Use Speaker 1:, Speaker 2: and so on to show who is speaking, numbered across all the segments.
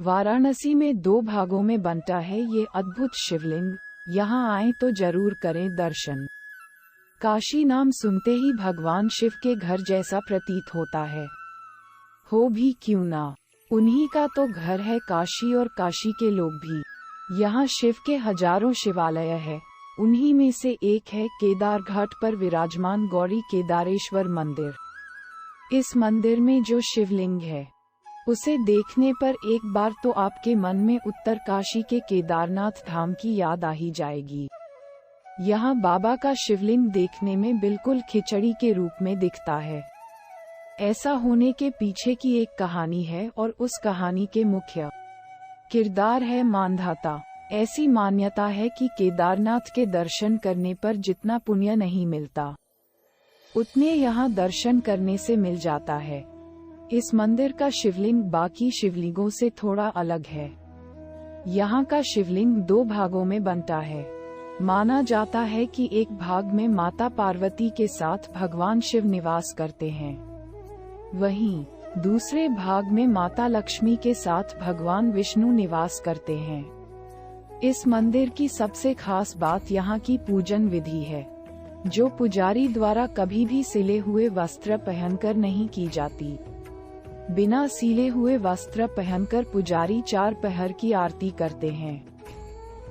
Speaker 1: वाराणसी में 2 भागों में बनता है ये अद्भुत शिवलिंग। यहाँ आए तो जरूर करें दर्शन। काशी नाम सुनते ही भगवान शिव के घर जैसा प्रतीत होता है। हो भी क्यों ना, उन्हीं का तो घर है काशी और काशी के लोग भी। यहाँ शिव के हजारों शिवालय है। उन्हीं में से एक है केदार घाट पर विराजमान गौरी केदारेश्वर मंदिर। इस मंदिर में जो शिवलिंग है उसे देखने पर एक बार तो आपके मन में उत्तरकाशी के केदारनाथ धाम की याद आ ही जाएगी। यहाँ बाबा का शिवलिंग देखने में बिल्कुल खिचड़ी के रूप में दिखता है। ऐसा होने के पीछे की एक कहानी है और उस कहानी के मुख्य किरदार है मानधाता। ऐसी मान्यता है कि केदारनाथ के दर्शन करने पर जितना पुण्य नहीं मिलता उतने यहाँ दर्शन करने से मिल जाता है। इस मंदिर का शिवलिंग बाकी शिवलिंगों से थोड़ा अलग है। यहाँ का शिवलिंग 2 भागों में बनता है। माना जाता है कि एक भाग में माता पार्वती के साथ भगवान शिव निवास करते हैं, वहीं दूसरे भाग में माता लक्ष्मी के साथ भगवान विष्णु निवास करते हैं। इस मंदिर की सबसे खास बात यहाँ की पूजन विधि है, जो पुजारी द्वारा कभी भी सिले हुए वस्त्र पहनकर नहीं की जाती। बिना सीले हुए वस्त्र पहनकर पुजारी 4 पहर की आरती करते हैं।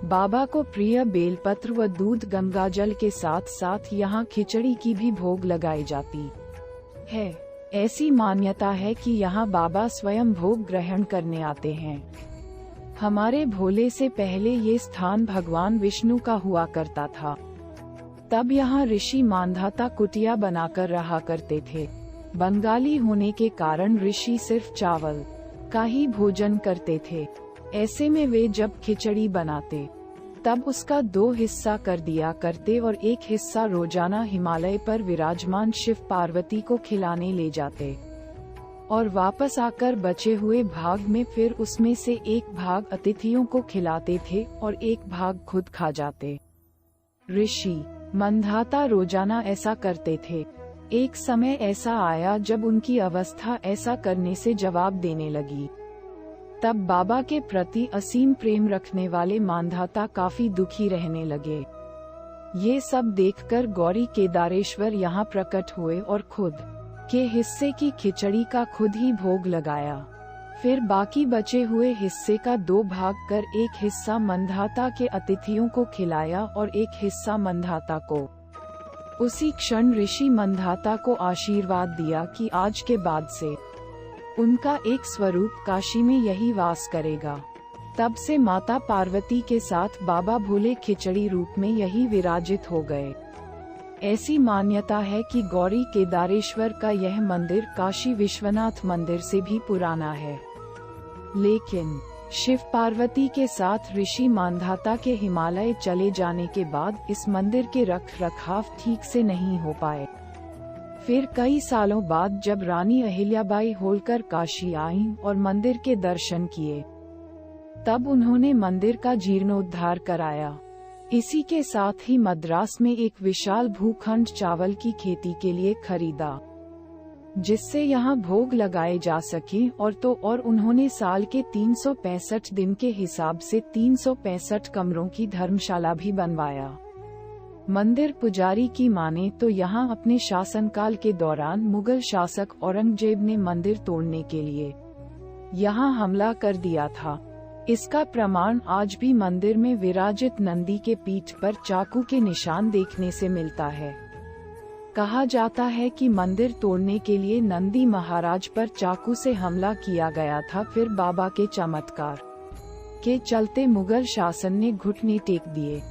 Speaker 1: बाबा को प्रिय बेलपत्र व दूध गंगाजल के साथ साथ यहाँ खिचड़ी की भी भोग लगाई जाती है। ऐसी मान्यता है कि यहाँ बाबा स्वयं भोग ग्रहण करने आते हैं। हमारे भोले से पहले ये स्थान भगवान विष्णु का हुआ करता था। तब यहाँ ऋषि मानधाता कुटिया बनाकर रहा करते थे। बंगाली होने के कारण ऋषि सिर्फ चावल का ही भोजन करते थे। ऐसे में वे जब खिचड़ी बनाते तब उसका 2 हिस्सा कर दिया करते और एक हिस्सा रोजाना हिमालय पर विराजमान शिव पार्वती को खिलाने ले जाते और वापस आकर बचे हुए भाग में फिर उसमें से एक भाग अतिथियों को खिलाते थे और एक भाग खुद खा जाते। ऋषि मानधाता रोजाना ऐसा करते थे। एक समय ऐसा आया जब उनकी अवस्था ऐसा करने से जवाब देने लगी। तब बाबा के प्रति असीम प्रेम रखने वाले मानधाता काफी दुखी रहने लगे। ये सब देखकर गौरी केदारेश्वर यहाँ प्रकट हुए और खुद के हिस्से की खिचड़ी का खुद ही भोग लगाया। फिर बाकी बचे हुए हिस्से का 2 भाग कर एक हिस्सा मानधाता के अतिथियों को खिलाया और एक हिस्सा मानधाता को। उसी क्षण ऋषि मानधाता को आशीर्वाद दिया कि आज के बाद से उनका एक स्वरूप काशी में यही वास करेगा। तब से माता पार्वती के साथ बाबा भोले खिचड़ी रूप में यही विराजित हो गए। ऐसी मान्यता है कि गौरी केदारेश्वर का यह मंदिर काशी विश्वनाथ मंदिर से भी पुराना है, लेकिन शिव पार्वती के साथ ऋषि मानधाता के हिमालय चले जाने के बाद इस मंदिर के रख रखाव ठीक से नहीं हो पाए। फिर कई सालों बाद जब रानी अहिल्याबाई होलकर काशी आईं और मंदिर के दर्शन किए, तब उन्होंने मंदिर का जीर्णोद्धार कराया। इसी के साथ ही मद्रास में एक विशाल भूखंड चावल की खेती के लिए खरीदा, जिससे यहाँ भोग लगाए जा सके और उन्होंने साल के 365 दिन के हिसाब से 365 कमरों की धर्मशाला भी बनवाया। मंदिर पुजारी की माने तो यहाँ अपने शासनकाल के दौरान मुगल शासक औरंगजेब ने मंदिर तोड़ने के लिए यहाँ हमला कर दिया था। इसका प्रमाण आज भी मंदिर में विराजित नंदी के पीठ पर चाकू के निशान देखने से मिलता है। कहा जाता है कि मंदिर तोड़ने के लिए नंदी महाराज पर चाकू से हमला किया गया था। फिर बाबा के चमत्कार के चलते मुगल शासन ने घुटने टेक दिए।